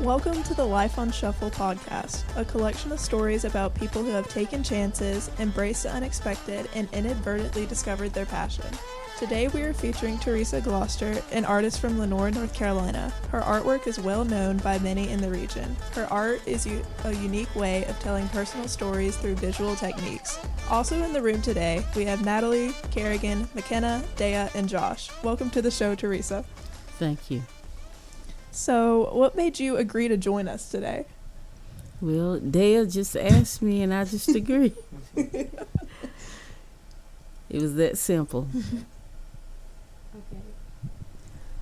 Welcome to the Life on Shuffle podcast, a collection of stories about people who have taken chances, embraced the unexpected, and inadvertently discovered their passion. Today we are featuring Theresa Gloster, an artist from Lenoir, North Carolina. Her artwork is well known by many in the region. Her art is a unique way of telling personal stories through visual techniques. Also in the room today, we have Natalie, Karagen, Makenna, Dayah, and Josh. Welcome to the show, Theresa. Thank you. So, what made you agree to join us today? Well, Dayah just asked me and I just agreed. It was that simple. Okay.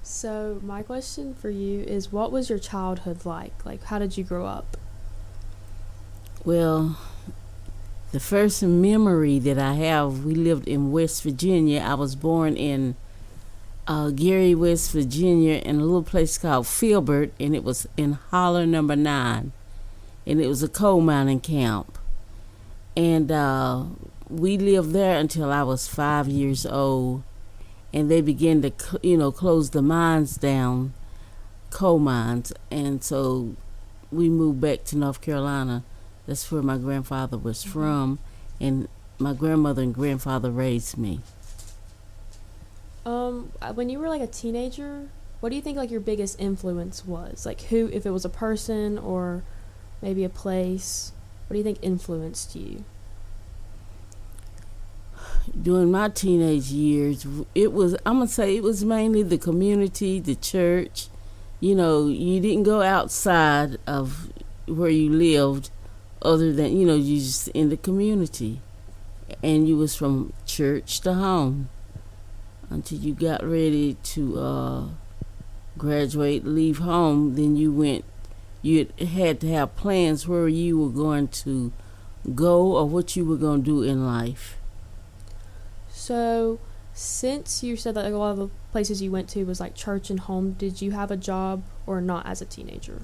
So, my question for you is, what was your childhood like? Like, how did you grow up? Well, the first memory that I have, we lived in West Virginia. I was born in Gary, West Virginia, in a little place called Filbert, and it was in Holler number 9, and it was a coal mining camp. And we lived there until I was 5 years old, and they began to, close the mines down, coal mines, and so we moved back to North Carolina. That's where my grandfather was from, and my grandmother and grandfather raised me. When you were like a teenager, what do you think like your biggest influence was? Like who, if it was a person or maybe a place, what do you think influenced you? During my teenage years, I'm going to say it was mainly the community, the church. You didn't go outside of where you lived other than, you just in the community. And you was from church to home until you got ready to graduate, leave home. Then you had to have plans where you were going to go or what you were going to do in life. So, since you said that like, a lot of the places you went to was like church and home, did you have a job or not as a teenager?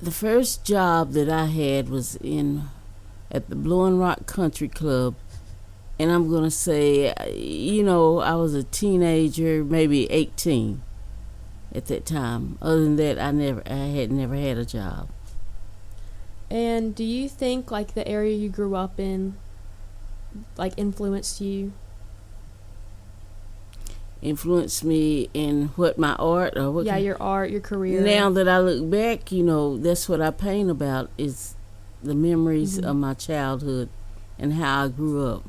The first job that I had was at the Blue and Rock Country Club. And I'm going to say, I was a teenager, maybe 18 at that time. Other than that, I had never had a job. And do you think like the area you grew up in like influenced you? Influenced me in what, my art or what? Yeah, your art, your career. Now that I look back, that's what I paint about is the memories of my childhood and how I grew up.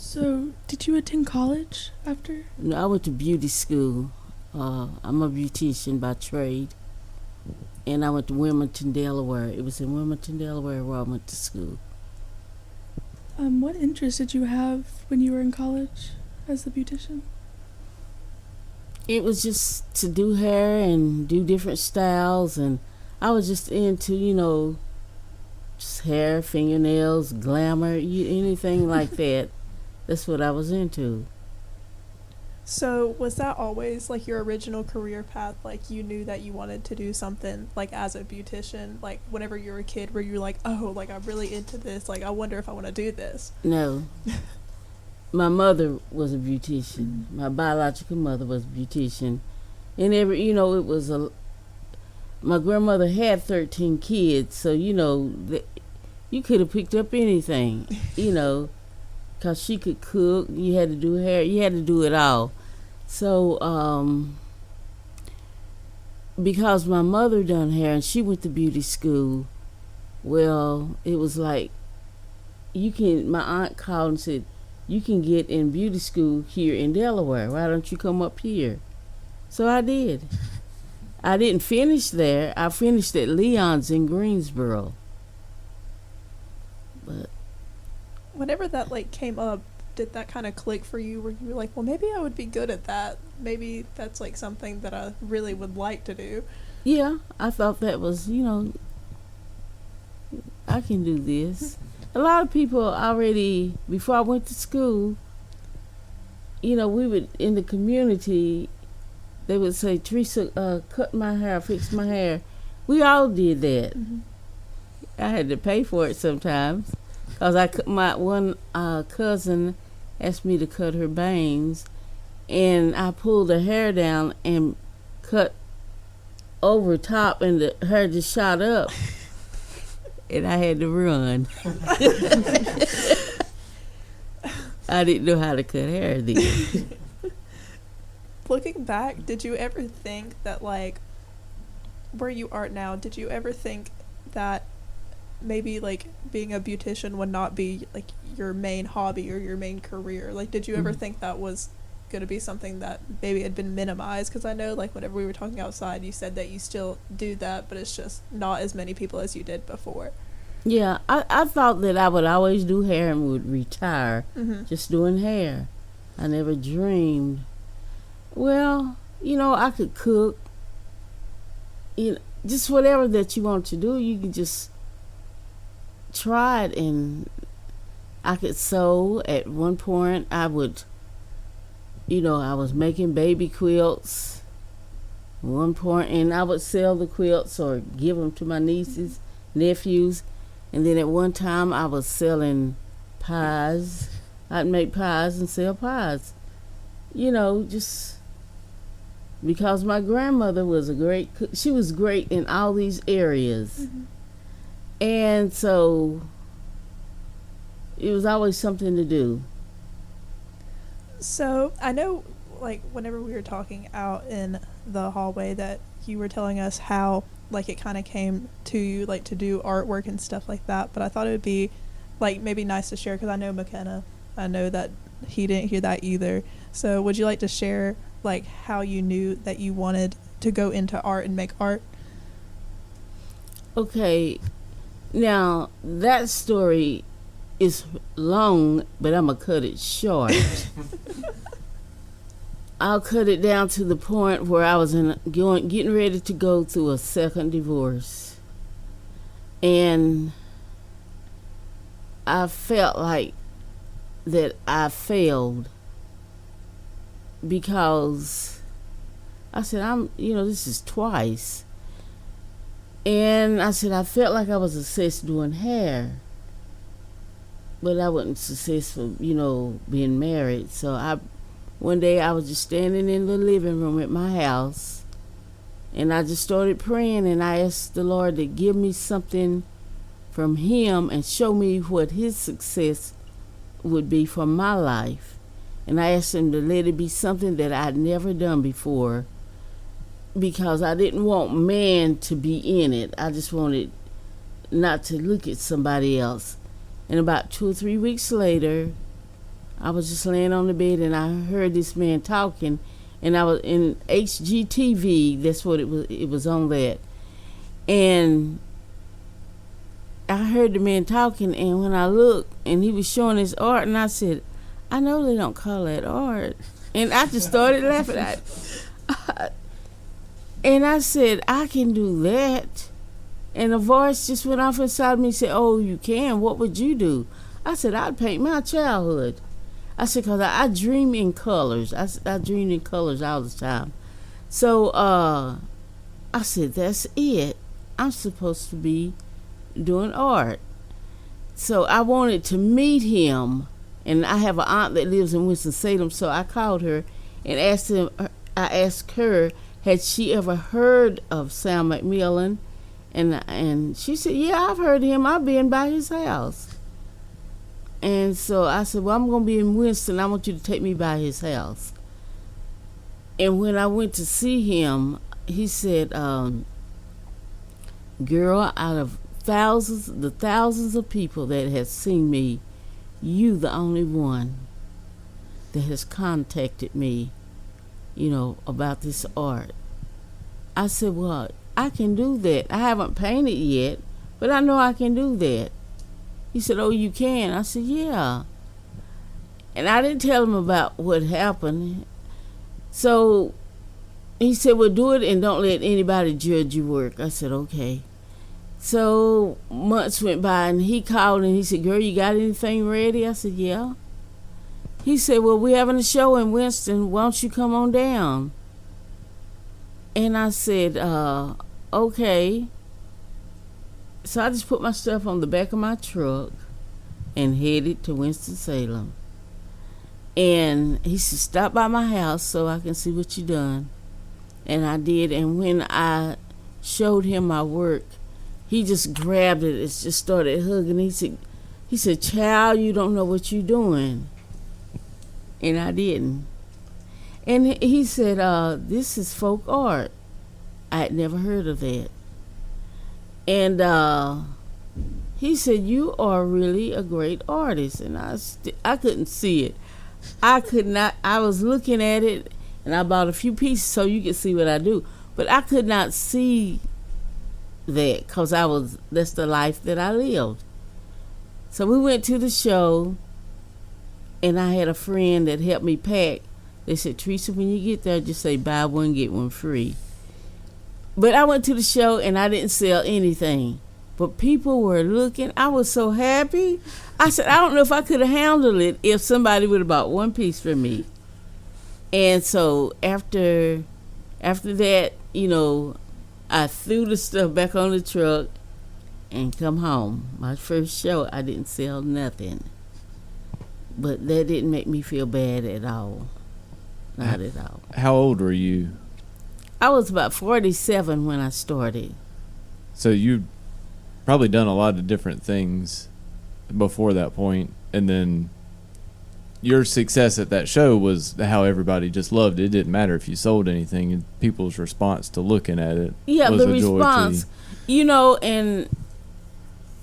So, did you attend college after? No, I went to beauty school. I'm a beautician by trade. And I went to Wilmington, Delaware. It was in Wilmington, Delaware where I went to school. What interest did you have when you were in college as a beautician? It was just to do hair and do different styles. And I was just into, just hair, fingernails, glamour, anything like that. That's what I was into. So was that always like your original career path? Like you knew that you wanted to do something like as a beautician, like whenever you were a kid, were you like, oh, like I'm really into this, like I wonder if I want to do this? No. My mother was a beautician. My biological mother was a beautician. And it was my grandmother had 13 kids, so you could have picked up anything, because she could cook, you had to do hair, you had to do it all. So, because my mother done hair and she went to beauty school, well, it was like, my aunt called and said, you can get in beauty school here in Delaware. Why don't you come up here? So I did. I didn't finish there. I finished at Leon's in Greensboro. But whenever that like came up, did that kind of click for you where you were like, well, maybe I would be good at that, maybe that's like something that I really would like to do? Yeah, I thought that was, I can do this. A lot of people already, before I went to school, we would, in the community, they would say, Theresa, cut my hair, fix my hair. We all did that. I had to pay for it sometimes. Because my one cousin asked me to cut her bangs, and I pulled her hair down and cut over top and the hair just shot up. And I had to run. I didn't know how to cut hair then. Looking back, did you ever think that, like, where you are now, did you ever think that maybe, like, being a beautician would not be, like, your main hobby or your main career? Like, did you ever think that was going to be something that maybe had been minimized? Because I know, like, whenever we were talking outside, you said that you still do that, but it's just not as many people as you did before. Yeah, I thought that I would always do hair and would retire Mm-hmm. just doing hair. I never dreamed. Well, I could cook. Just whatever that you want to do, you can just try it. And I could sew. At one point, I would, I was making baby quilts. At one point, and I would sell the quilts or give them to my nieces, nephews. And then at one time, I was selling pies. I'd make pies and sell pies. Just because my grandmother was a great cook. She was great in all these areas. Mm-hmm. And so it was always something to do. So I know, like, whenever we were talking out in the hallway, that you were telling us how, like, it kind of came to you, like, to do artwork and stuff like that. But I thought it would be, like, maybe nice to share, because I know Makenna, I know that he didn't hear that either. So would you like to share, like, how you knew that you wanted to go into art and make art? Okay, now that story is long, but I'm going to cut it short. I'll cut it down to the point where I was getting ready to go through a second divorce. And I felt like that I failed because I said, this is twice. And I said, I felt like I was successful doing hair, but I wasn't successful, being married. So one day I was just standing in the living room at my house, and I just started praying, and I asked the Lord to give me something from Him and show me what His success would be for my life. And I asked Him to let it be something that I'd never done before, because I didn't want man to be in it. I just wanted not to look at somebody else. And about 2 or 3 weeks later, I was just laying on the bed, and I heard this man talking, and I was in HGTV. That's what it was. It was on that. And I heard the man talking, and when I looked, and he was showing his art, and I said, I know they don't call that art. And I just started laughing. And I said, I can do that. And a voice just went off inside me and said, oh, you can? What would you do? I said, I'd paint my childhood. I said, because I dream in colors. I dream in colors all the time. So I said, that's it. I'm supposed to be doing art. So I wanted to meet him. And I have an aunt that lives in Winston-Salem, so I called her and I asked her, had she ever heard of Sam McMillan? And she said, yeah, I've heard of him. I've been by his house. And so I said, well, I'm going to be in Winston. I want you to take me by his house. And when I went to see him, he said, girl, out of thousands of people that have seen me, you the only one that has contacted me, about this art. I said, well, I can do that. I haven't painted yet, but I know I can do that. He said, oh, you can? I said, yeah. And I didn't tell him about what happened. So he said, well, do it and don't let anybody judge your work. I said, okay. So months went by, and he called and he said, girl, you got anything ready? I said, yeah. He said, well, we're having a show in Winston. Why don't you come on down? And I said, okay. So I just put my stuff on the back of my truck and headed to Winston-Salem. And he said, stop by my house so I can see what you done. And I did. And when I showed him my work, he just grabbed it and just started hugging. He said, "Child, you don't know what you're doing." And I didn't. And he said, "This is folk art." I had never heard of that. And he said, "You are really a great artist." And I couldn't see it. I could not. I was looking at it, and I bought a few pieces so you could see what I do. But I could not see that because that's the life that I lived. So we went to the show, and I had a friend that helped me pack. They said, "Theresa, when you get there, just say buy one, get one free." But I went to the show, and I didn't sell anything. But people were looking. I was so happy. I said, I don't know if I could have handled it if somebody would have bought one piece for me. And so after that, I threw the stuff back on the truck and come home. My first show, I didn't sell nothing. But that didn't make me feel bad at all. Not at all. How old were you? I was about 47 when I started. So you'd probably done a lot of different things before that point, and then your success at that show was how everybody just loved it. It didn't matter if you sold anything, and people's response to looking at it was the a joy response, to you. And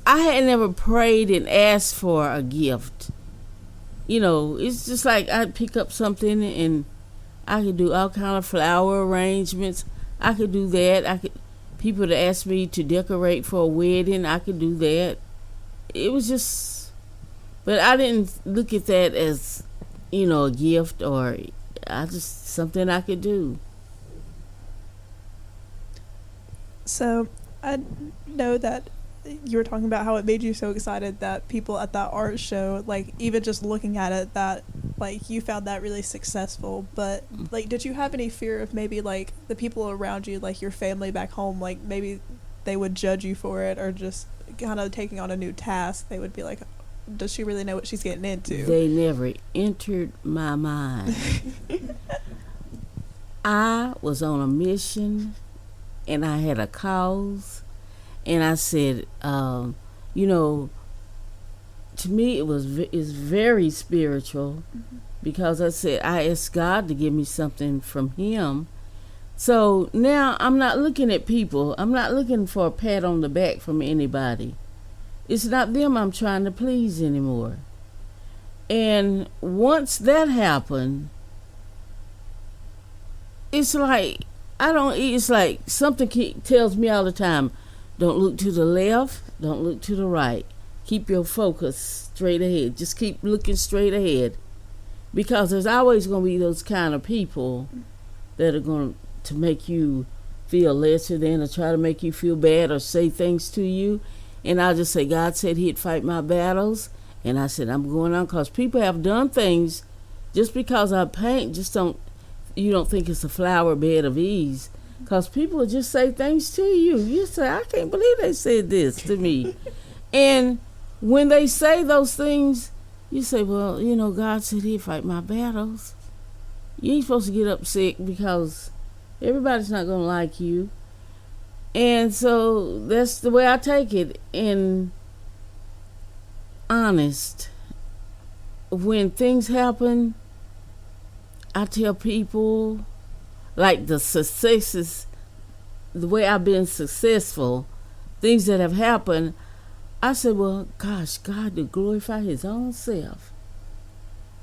I had never prayed and asked for a gift. It's just like I'd pick up something and I could do all kind of flower arrangements. I could do that. People that asked me to decorate for a wedding, I could do that. It was just, but I didn't look at that as, a gift or just something I could do. So I know that you were talking about how it made you so excited that people at that art show, like even just looking at it, that like you found that really successful. But like, did you have any fear of maybe like the people around you, like your family back home, like maybe they would judge you for it, or just kind of taking on a new task, they would be like, does she really know what she's getting into? They never entered my mind. I was on a mission and I had a cause. And I said, to me it's very spiritual, because I said I asked God to give me something from Him. So now I'm not looking at people. I'm not looking for a pat on the back from anybody. It's not them I'm trying to please anymore. And once that happened, it's like something tells me all the time, don't look to the left, don't look to the right. Keep your focus straight ahead. Just keep looking straight ahead. Because there's always going to be those kind of people that are going to make you feel lesser than, or try to make you feel bad, or say things to you. And I'll just say, God said He'd fight my battles. And I said, I'm going on, because people have done things. Just because I paint, you don't think it's a flower bed of ease. Because people will just say things to you. You say, I can't believe they said this to me. And when they say those things, you say, well, God said He'd fight my battles. You ain't supposed to get upset, because everybody's not going to like you. And so that's the way I take it. And honest, when things happen, I tell people, like the successes, the way I've been successful, things that have happened, I said, well, gosh, God to glorify His own self.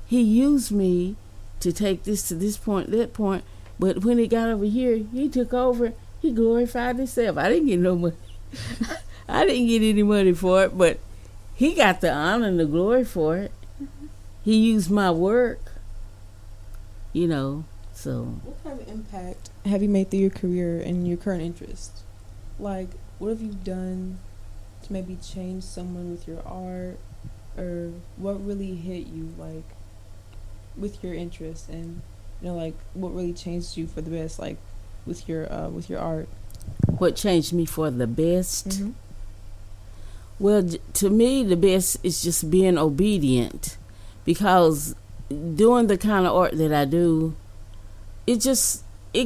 He used me to take this to this point, that point, but when He got over here, He took over, He glorified Himself. I didn't get no money. I didn't get any money for it, but He got the honor and the glory for it. He used my work, so. What kind of impact have you made through your career and your current interests? Like, what have you done to maybe change someone with your art, or what really hit you, like, with your interest, and what really changed you for the best, like, with your art? What changed me for the best? Mm-hmm. Well, to me, the best is just being obedient, because doing the kind of art that I do, it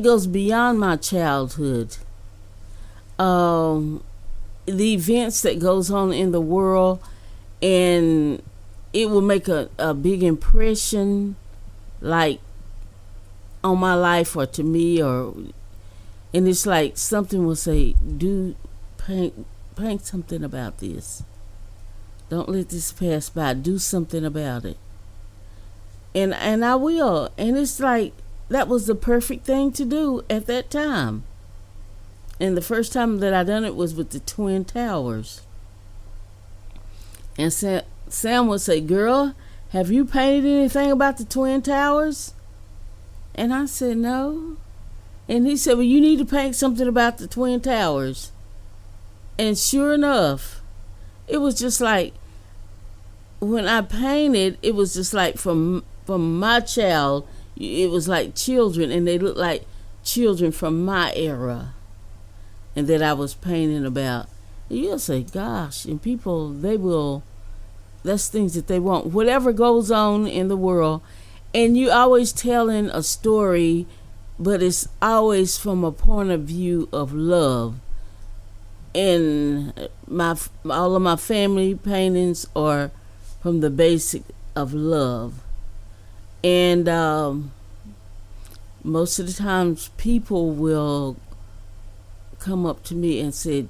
goes beyond my childhood. the events that goes on in the world, and it will make a big impression, like on my life or to me, and it's like something will say, paint something about this. Don't let this pass by. Do something about it. And I will. And it's like that was the perfect thing to do at that time. And the first time that I done it was with the Twin Towers. And Sam would say, "Girl, have you painted anything about the Twin Towers?" And I said, "No." And he said, "Well, you need to paint something about the Twin Towers." And sure enough, it was just like, when I painted, it was just like from my child, it was like children, and they looked like children from my era, and that I was painting about. And you'll say, gosh, and people, that's things that they want. Whatever goes on in the world, and you always telling a story, but it's always from a point of view of love. And all of my family paintings are from the basic of love. And most of the times people will come up to me and say,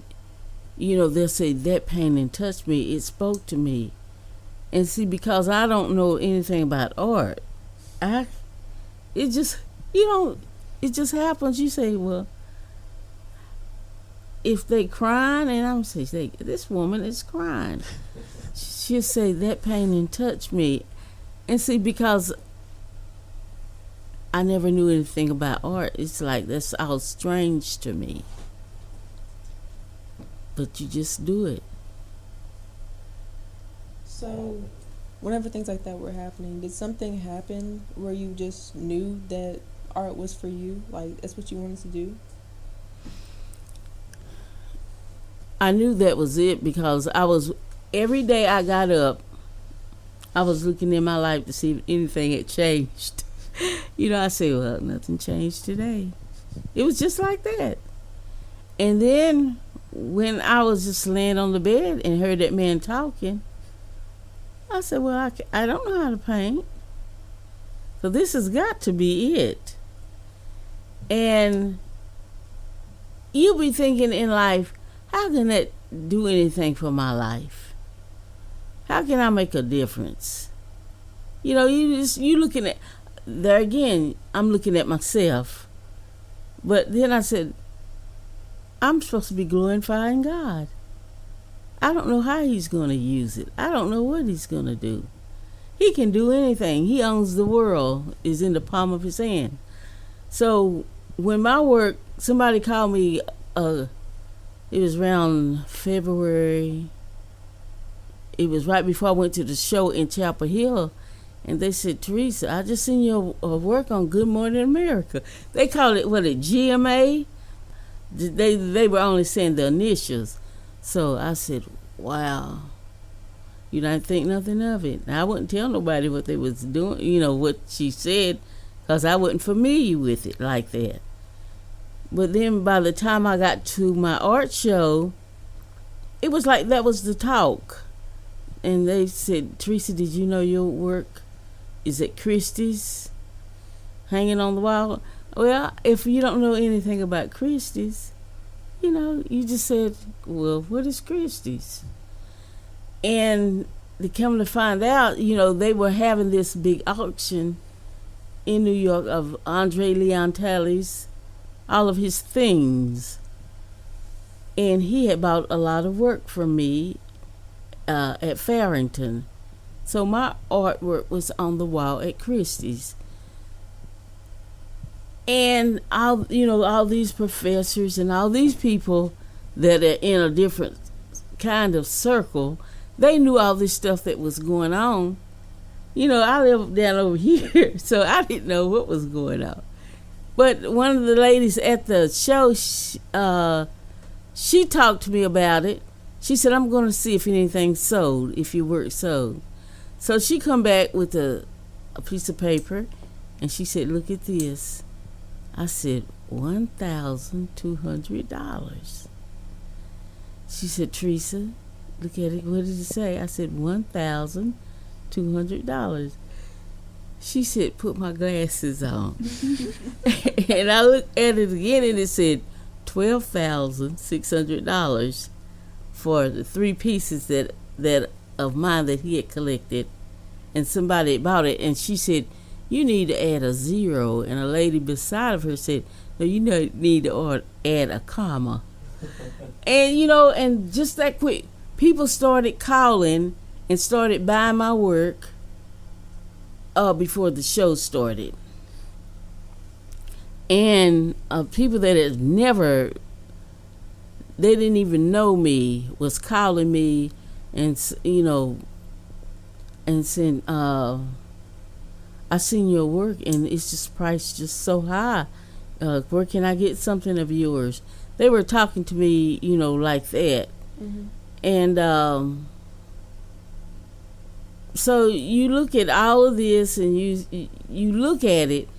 they'll say, "That painting touched me. It spoke to me." And see, because I don't know anything about art, it just happens. You say, well, if they crying, and I'm saying, this woman is crying. She'll say, "That painting touched me." And see, because I never knew anything about art, it's like that's all strange to me. But you just do it. So, whenever things like that were happening, did something happen where you just knew that art was for you? Like, that's what you wanted to do? I knew that was it because every day I got up, I was looking in my life to see if anything had changed. I said, well, nothing changed today. It was just like that. And then when I was just laying on the bed and heard that man talking, I said, well, I don't know how to paint. So this has got to be it. And you'll be thinking in life, how can that do anything for my life? How can I make a difference? You looking at, there again, I'm looking at myself. But then I said, I'm supposed to be glorifying God. I don't know how he's going to use it. I don't know what he's going to do. He can do anything. He owns the world, is in the palm of his hand. So when my work, somebody called me, it was around February. It was right before I went to the show in Chapel Hill. And they said, "Theresa, I just seen your work on Good Morning America." They called it, GMA? They were only saying the initials. So I said, wow. I didn't think nothing of it. I wouldn't tell nobody what they was doing, what she said, because I wasn't familiar with it like that. But then by the time I got to my art show, it was like that was the talk. And they said, "Theresa, did you know your work is at Christie's, hanging on the wall?" Well, if you don't know anything about Christie's, you just said, "Well, what is Christie's?" And to come to find out, they were having this big auction in New York of Leon Talley's, all of his things. And he had bought a lot of work from me at Farrington. So my artwork was on the wall at Christie's. And all these professors and all these people that are in a different kind of circle, they knew all this stuff that was going on. I live down over here, so I didn't know what was going on. But one of the ladies at the show, she talked to me about it. She said, "I'm going to see if anything's sold, if your work sold." So she come back with a piece of paper, and she said, "Look at this." I said, $1,200. She said, Theresa, look at it. What did it say? I said, $1,200. She said, put my glasses on. And I looked at it again, and it said $12,600 for the 3 pieces that of mine that he had collected. And somebody had bought it, and she said, you need to add a 0. And a lady beside of her said, no, you need to add a comma. And, and just that quick, people started calling and started buying my work before the show started. And people that had never, they didn't even know me, was calling me and, and saying, I seen your work and it's just priced just so high. Where can I get something of yours? They were talking to me, like that. Mm-hmm. And so you look at all of this and you look at it,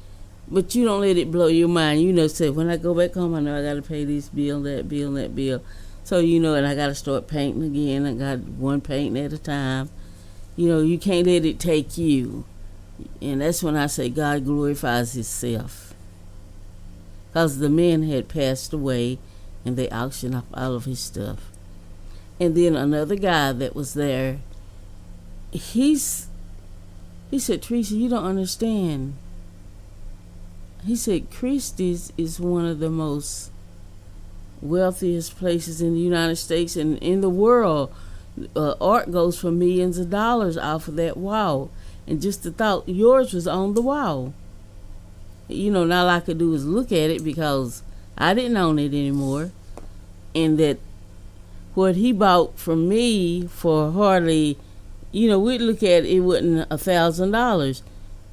but you don't let it blow your mind. Say, when I go back home, I know I got to pay this bill, that bill, that bill. So, and I got to start painting again. I got one painting at a time. You can't let it take you. And that's when I say God glorifies himself. Because the man had passed away and they auctioned off all of his stuff. And then another guy that was there, he said, Theresa, you don't understand. He said, Christie's is one of the most wealthiest places in the United States and in the world. Art goes for millions of dollars off of that wall. And just the thought, yours was on the wall. Not all I could do was look at it because I didn't own it anymore. And that what he bought from me for hardly, we'd look at it wasn't $1,000.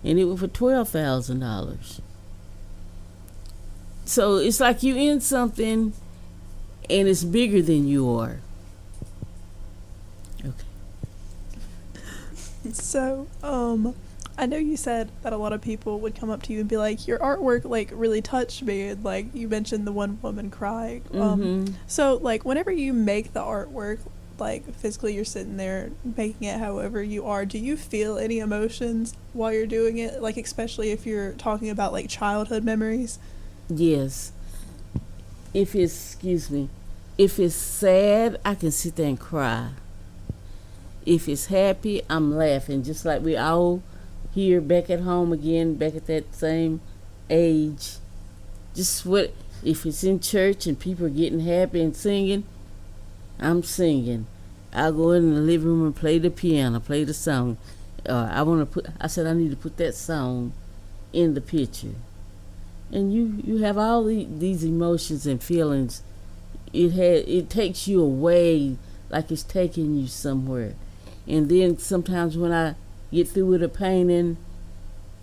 And it was for $12,000. So it's like you in something and it's bigger than you are. Okay. So, I know you said that a lot of people would come up to you and be like, your artwork, really touched me. And, you mentioned the one woman crying. Mm-hmm. So, whenever you make the artwork, physically you're sitting there making it however you are, do you feel any emotions while you're doing it? Especially if you're talking about, childhood memories? Yes. If it's sad, I can sit there and cry. If it's happy, I'm laughing, just like we all here back at home again, back at that same age. If it's in church and people are getting happy and singing, I'm singing. I'll go in the living room and play the piano, play the song. I said I need to put that song in the picture. And you have all these emotions and feelings. It takes you away like it's taking you somewhere. And then sometimes when I get through with a painting,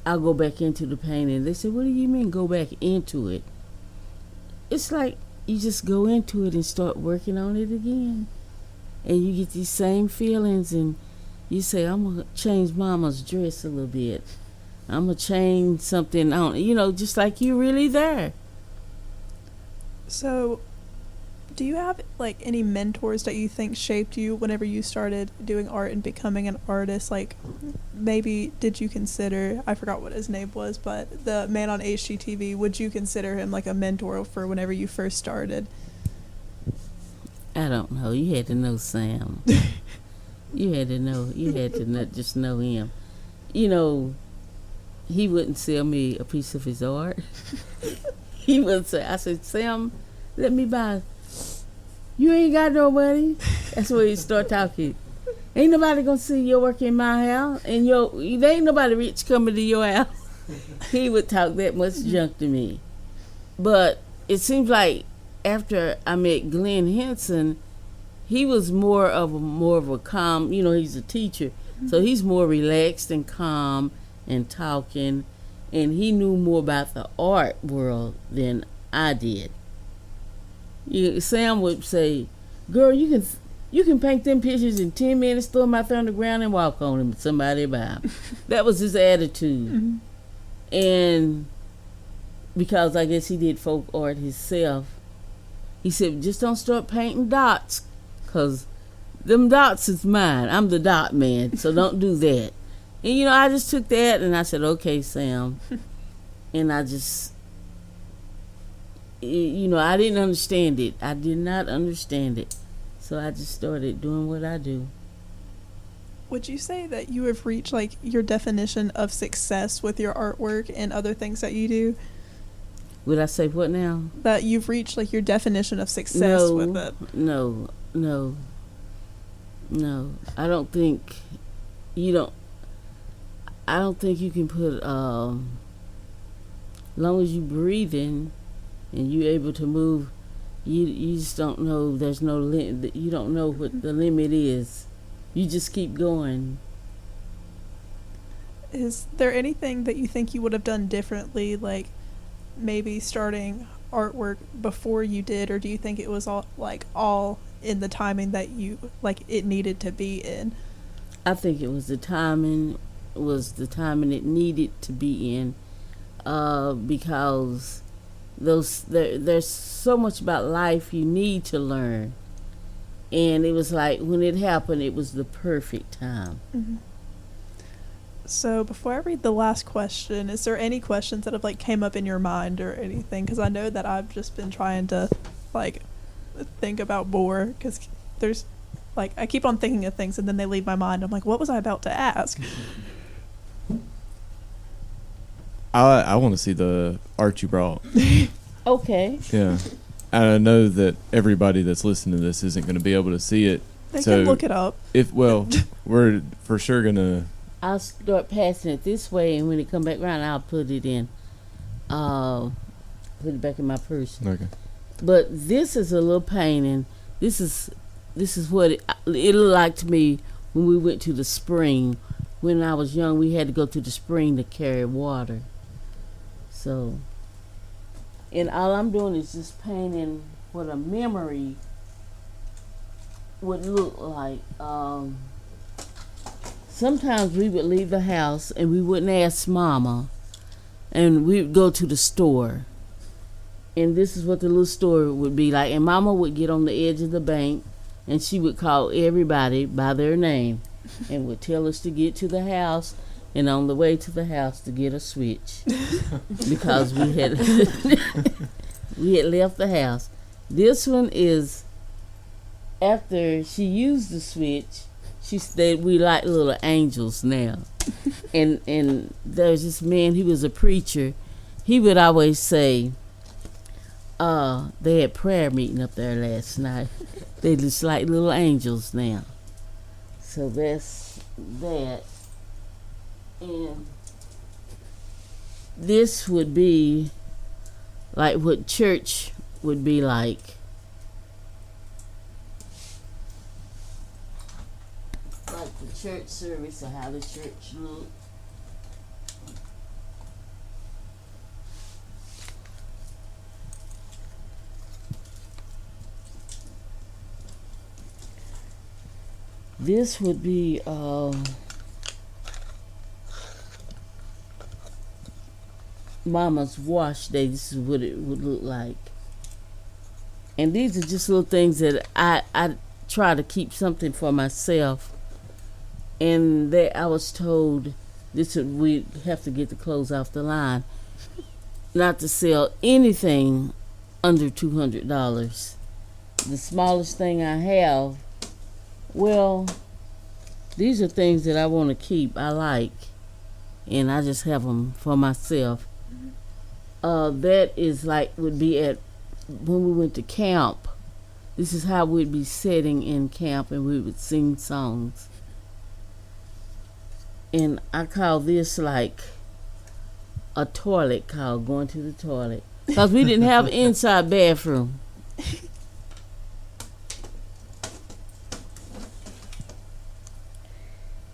I'll go back into the painting. They say, what do you mean go back into it? It's like you just go into it and start working on it again. And you get these same feelings and you say, I'm going to change Mama's dress a little bit. I'm going to change something on, just like you're really there. So, do you have, any mentors that you think shaped you whenever you started doing art and becoming an artist? Maybe did you consider, I forgot what his name was, but the man on HGTV, would you consider him, a mentor for whenever you first started? I don't know. You had to know Sam. You had to not just know him. He wouldn't sell me a piece of his art. He would say, I said, Sam, let me buy. You ain't got nobody. That's where he start talking. Ain't nobody gonna see your work in my house, and there ain't nobody rich coming to your house. He would talk that much junk to me. But it seems like after I met Glenn Hinson, he was more of a calm. He's a teacher, so he's more relaxed and calm and talking, and he knew more about the art world than I did. Sam would say, girl, you can paint them pictures in 10 minutes, throw them out there on the ground and walk on them, somebody buy them. That was his attitude. Mm-hmm. And because I guess he did folk art himself, he said, just don't start painting dots, 'cause them dots is mine. I'm the dot man, so don't do that. And, you know, I just took that and I said, okay, Sam. And I just, you know, I didn't understand it. I did not understand it. So I just started doing what I do. Would you say that you have reached like your definition of success with your artwork and other things that you do? Would I say what now? That you've reached like your definition of success with it? No. I don't think I don't think you can put as long as you breathing and you're able to move, you just don't know. There's no limit. You don't know what the limit is. You just keep going. Is there anything that you think you would have done differently, like maybe starting artwork before you did, or do you think it was all in the timing that you it needed to be in? I think it was the timing it needed to be in, because there's so much about life you need to learn. And it was like, when it happened, it was the perfect time. Mm-hmm. So before I read the last question, is there any questions that have came up in your mind or anything? Because I know that I've just been trying to think about more, because there's I keep on thinking of things and then they leave my mind. I'm like, what was I about to ask? I want to see the art you brought. Okay. Yeah. I know that everybody that's listening to this isn't going to be able to see it. They can look it up. We're for sure going to... I'll start passing it this way, and when it come back around, I'll put it in. Put it back in my purse. Okay. But this is a little painting. This is what it looked like to me when we went to the spring. When I was young, we had to go to the spring to carry water. So, and all I'm doing is just painting what a memory would look like. Sometimes we would leave the house and we wouldn't ask Mama, and we'd go to the store. And this is what the little store would be like. And Mama would get on the edge of the bank, and she would call everybody by their name and would tell us to get to the house, and on the way to the house to get a switch because we had left the house. This one is after she used the switch. She said we like little angels now. and there's this man, he was a preacher. He would always say, they had prayer meeting up there last night. They just like little angels now. So that's that. And this would be like what church would be like. Like the church service, or how the church looked. This would be Mama's wash day. This is what it would look like. And these are just little things that I try to keep something for myself. And that I was told we'd have to get the clothes off the line, not to sell anything under $200. The smallest thing I have, well, these are things that I want to keep, I like, and I just have them for myself. That is would be at when we went to camp. This is how we'd be sitting in camp, and we would sing songs. And I call this like a toilet call, going to the toilet, because we didn't have an inside bathroom.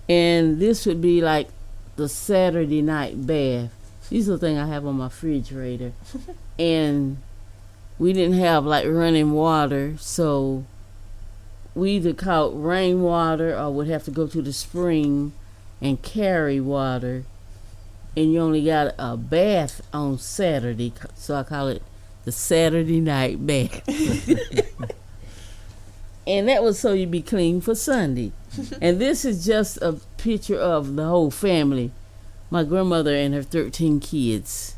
And this would be like the Saturday night bath. These are the things I have on my refrigerator. And we didn't have running water, so we either caught rainwater or would have to go to the spring and carry water. And you only got a bath on Saturday, so I call it the Saturday night bath. And that was so you'd be clean for Sunday. And this is just a picture of the whole family. My grandmother and her 13 kids.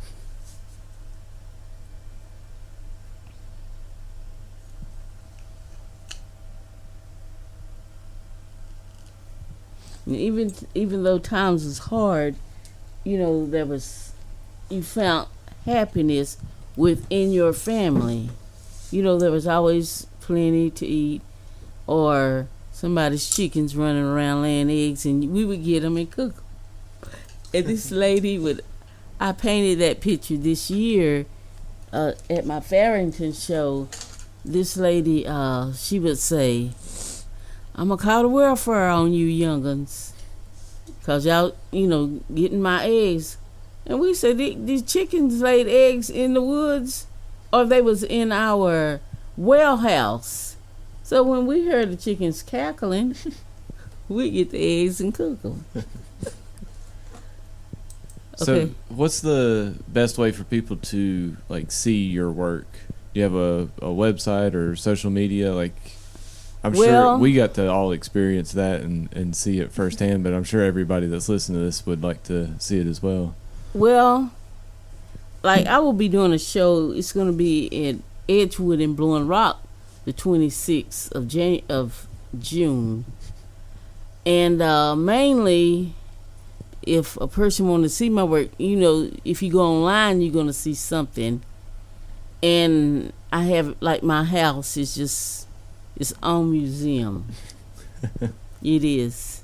And even though times was hard, you found happiness within your family. There was always plenty to eat, or somebody's chickens running around laying eggs, and we would get them and cook them. And this lady I painted that picture this year at my Farrington show. This lady, she would say, "I'm going to call the welfare on you young'uns, because y'all, getting my eggs." And we said, these chickens laid eggs in the woods, or they was in our well house. So when we heard the chickens cackling, we get the eggs and cook them. Okay. So what's the best way for people to see your work? Do you have a website or social media? I'm sure we got to all experience that and see it firsthand, but I'm sure everybody that's listening to this would like to see it as well. Well, I will be doing a show. It's going to be in Edgewood and Blowing Rock the 26th of June. And mainly, if a person want to see my work, if you go online, you're going to see something. And I have, my house is just its own museum. It is.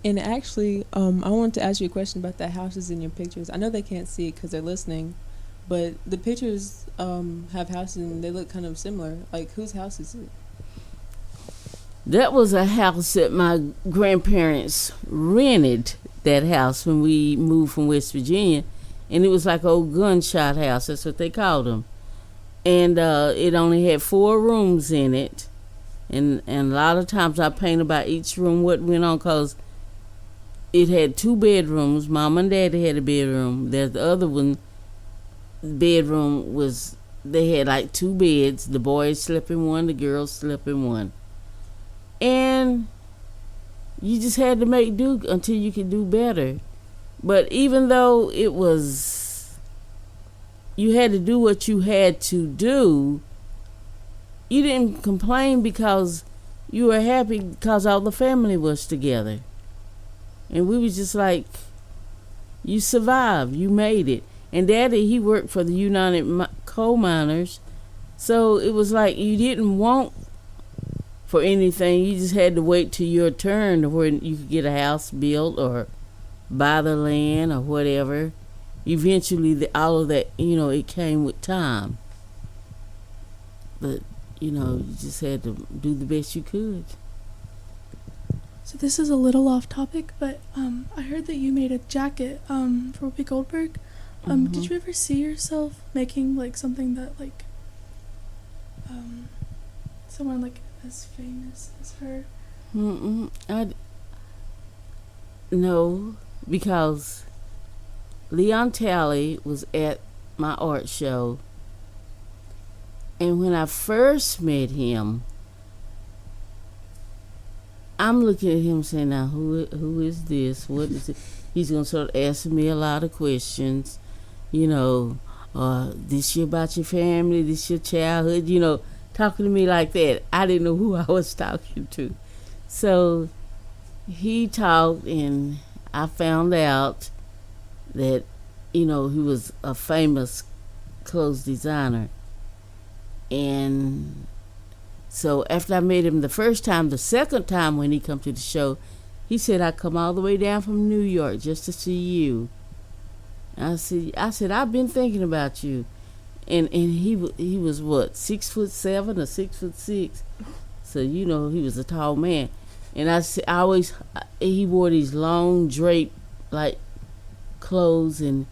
And actually, I wanted to ask you a question about the houses in your pictures. I know they can't see it because they're listening, but the pictures have houses and they look kind of similar. Whose house is it? That was a house that my grandparents rented, that house, when we moved from West Virginia. And it was like an old gunshot house. That's what they called them. And it only had 4 rooms in it. And a lot of times I paint about each room what went on, because it had 2 bedrooms. Mom and Daddy had a bedroom. There's the other one. Bedroom was, they had 2 beds. The boys slept in one, the girls slept in one. And you just had to make do until you could do better. But even though it was, you had to do what you had to do, you didn't complain because you were happy because all the family was together. And we was just you survived, you made it. And Daddy, he worked for the United Coal Miners, so it was you didn't want for anything. You just had to wait till your turn to where you could get a house built or buy the land or whatever. Eventually, all of that, it came with time. But, you just had to do the best you could. So this is a little off topic, but I heard that you made a jacket for Whoopi Goldberg. Did you ever see yourself making something that someone as famous as her? No, because Leon Talley was at my art show, and when I first met him, I'm looking at him saying, now, who is this? What is it? He's going to start asking me a lot of questions, this year about your family, this your childhood, talking to me like that. I didn't know who I was talking to. So he talked, and I found out that, he was a famous clothes designer. And so after I met him the first time, the second time when he come to the show, he said, I come all the way down from New York just to see you. I said, I've been thinking about you. And he was what, 6'7" or 6'6". So, he was a tall man. And he wore these long drape clothes, and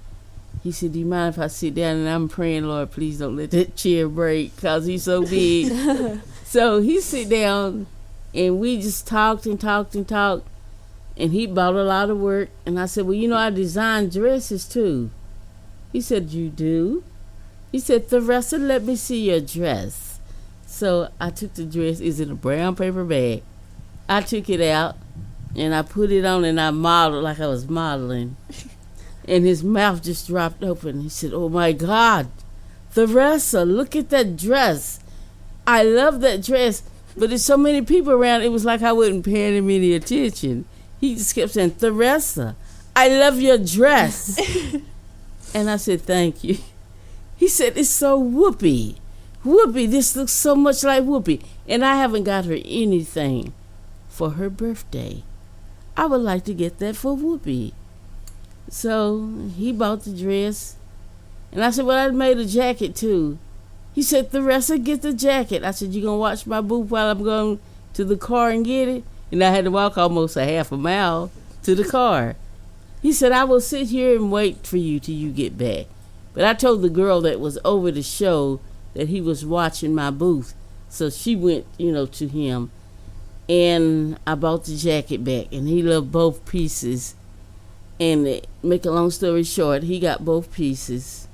he said, do you mind if I sit down? And I'm praying, Lord, please don't let that chair break, because he's so big. So he sit down, and we just talked and talked and talked. And he bought a lot of work. And I said, well, I design dresses too. He said, you do? He said, Theresa, let me see your dress. So I took the dress. It's in a brown paper bag. I took it out, and I put it on, and I modeled like I was modeling. And his mouth just dropped open. He said, oh, my God, Theresa, look at that dress. I love that dress. But there's so many people around, it was like I wasn't paying him any attention. He just kept saying, Theresa, I love your dress. And I said, thank you. He said, it's so Whoopi. Whoopi, this looks so much like Whoopi. And I haven't got her anything for her birthday. I would like to get that for Whoopi. So he bought the dress. And I said, well, I made a jacket too. He said, Theresa, get the jacket. I said, you going to watch my booth while I'm going to the car and get it? And I had to walk almost a half a mile to the car. He said, I will sit here and wait for you till you get back. But I told the girl that was over the show that he was watching my booth. So she went, to him. And I bought the jacket back. And he loved both pieces. And to make a long story short, he got both pieces.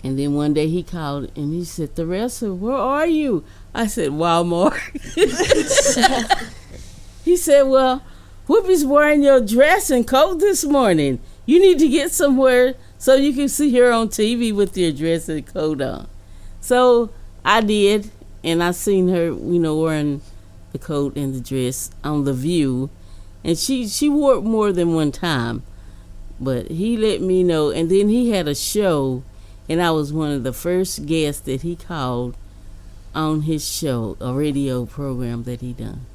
And then one day he called and he said, Theresa, where are you? I said, Walmart. He said, well, Whoopi's wearing your dress and coat this morning. You need to get somewhere so you can see her on TV with your dress and coat on. So I did, and I seen her, wearing the coat and the dress on The View. And she wore it more than one time. But he let me know, and then he had a show. And I was one of the first guests that he called on his show, a radio program that he done.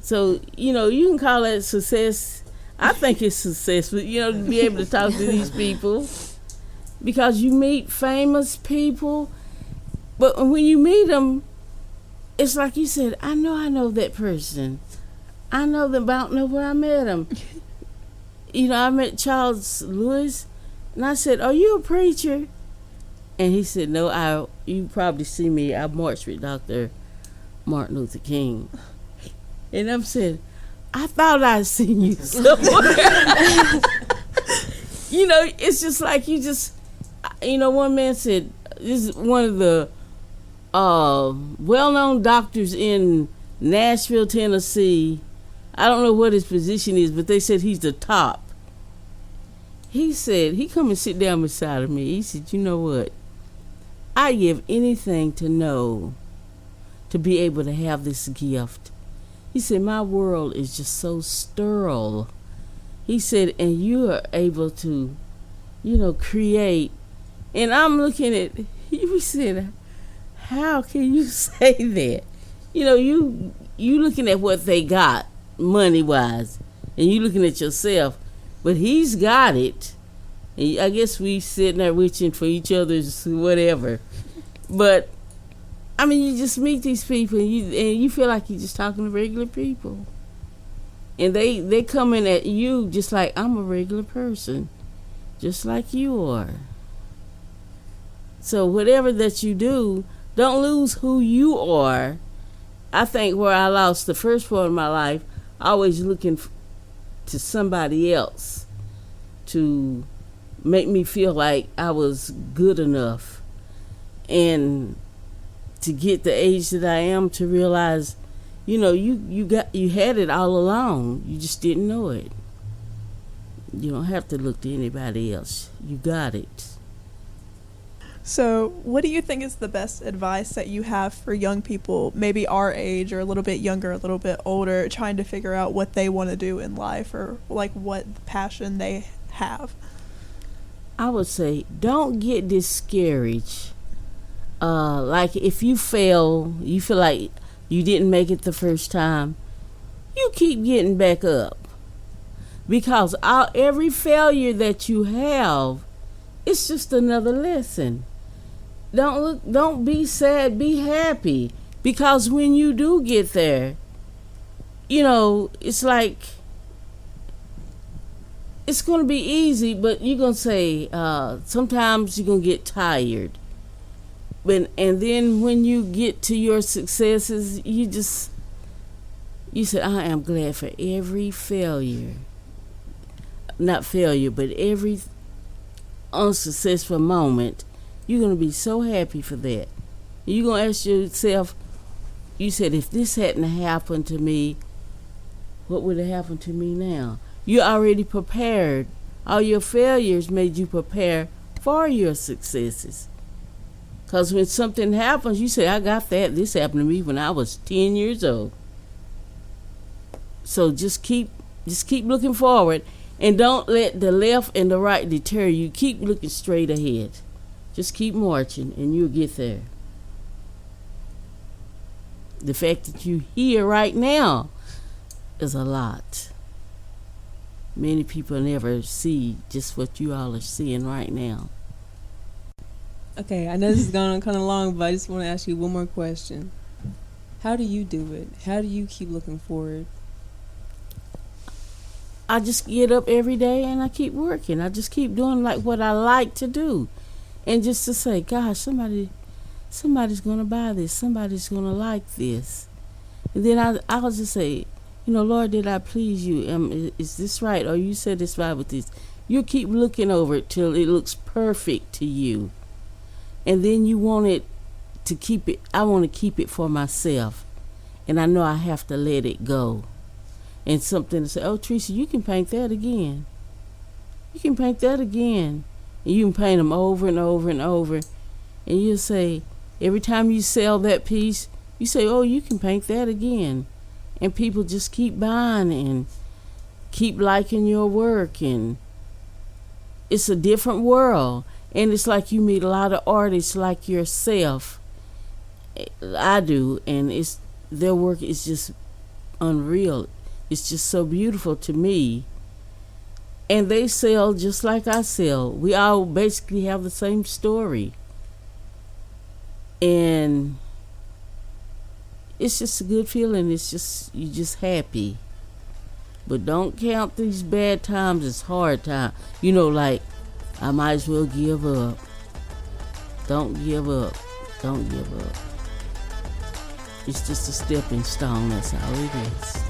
So, you can call that success. I think it's successful, to be able to talk to these people. Because you meet famous people. But when you meet them, it's like you said, I know that person. I know them, but I don't know where I met them. I met Charles Lewis. And I said, are you a preacher? And he said, no, you probably see me. I marched with Dr. Martin Luther King. And I'm saying, I thought I'd seen you somewhere. It's just like one man said, this is one of the well-known doctors in Nashville, Tennessee. I don't know what his position is, but they said he's the top. He said, he come and sit down beside of me. He said, you know what? I give anything to be able to have this gift. He said, my world is just so sterile. He said, and you are able to, create. And I'm looking at, he said, how can you say that? You looking at what they got, money-wise, and you looking at yourself. But he's got it. And I guess we sitting there wishing for each other's whatever. But, you just meet these people and you feel like you're just talking to regular people. And they coming at you just like, I'm a regular person. Just like you are. So whatever that you do, don't lose who you are. I think where I lost the first part of my life, always looking to somebody else to make me feel like I was good enough, and to get the age that I am to realize, you had it all along. You just didn't know it. You don't have to look to anybody else. You got it. So, what do you think is the best advice that you have for young people, maybe our age or a little bit younger, a little bit older, trying to figure out what they want to do in life or like what passion they have? I would say don't get discouraged. Like if you fail, you feel like you didn't make it the first time, you keep getting back up. Because every failure that you have, it's just another lesson. Don't be sad, be happy. Because when you do get there, it's like, it's going to be easy, but you're going to say, sometimes you're going to get tired. And then when you get to your successes, you say, I am glad for every failure. Not failure, but every unsuccessful moment, you're going to be so happy for that. You're going to ask yourself, you said, if this hadn't happened to me, what would have happened to me now? You're already prepared. All your failures made you prepare for your successes. Because when something happens, you say, I got that. This happened to me when I was 10 years old. So just keep looking forward, and don't let the left and the right deter you. Keep looking straight ahead. Just keep marching, and you'll get there. The fact that you're here right now is a lot. Many people never see just what you all are seeing right now. Okay, I know this is going kind of long, but I just want to ask you one more question. How do you do it? How do you keep looking forward? I just get up every day and I keep working. I just keep doing like what I like to do. And just to say, gosh, somebody's going to buy this. Somebody's going to like this. And then I'll just say, Lord, did I please you? Is this right? Are you satisfied with this? You keep looking over it till it looks perfect to you. And then you want it to keep it. I want to keep it for myself. And I know I have to let it go. And something to say, oh, Theresa, you can paint that again. You can paint that again. And you can paint them over and over and over. And you'll say, every time you sell that piece, you say, oh, you can paint that again. And people just keep buying and keep liking your work. And it's a different world. And it's like you meet a lot of artists like yourself. I do. And their work is just unreal. It's just so beautiful to me. And they sell just like I sell. We all basically have the same story. And it's just a good feeling. It's just, you're just happy. But don't count these bad times as hard times. Like, I might as well give up. Don't give up. Don't give up. It's just a stepping stone. That's all it is.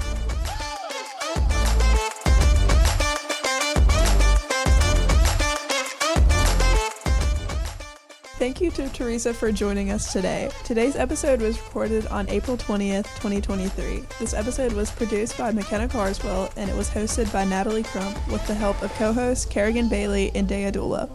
Thank you to Theresa for joining us today. Today's episode was recorded on April 20th, 2023. This episode was produced by Makenna Carswell, and it was hosted by Natalie Crump with the help of co-hosts Karagen Bailey and Dayah Dula.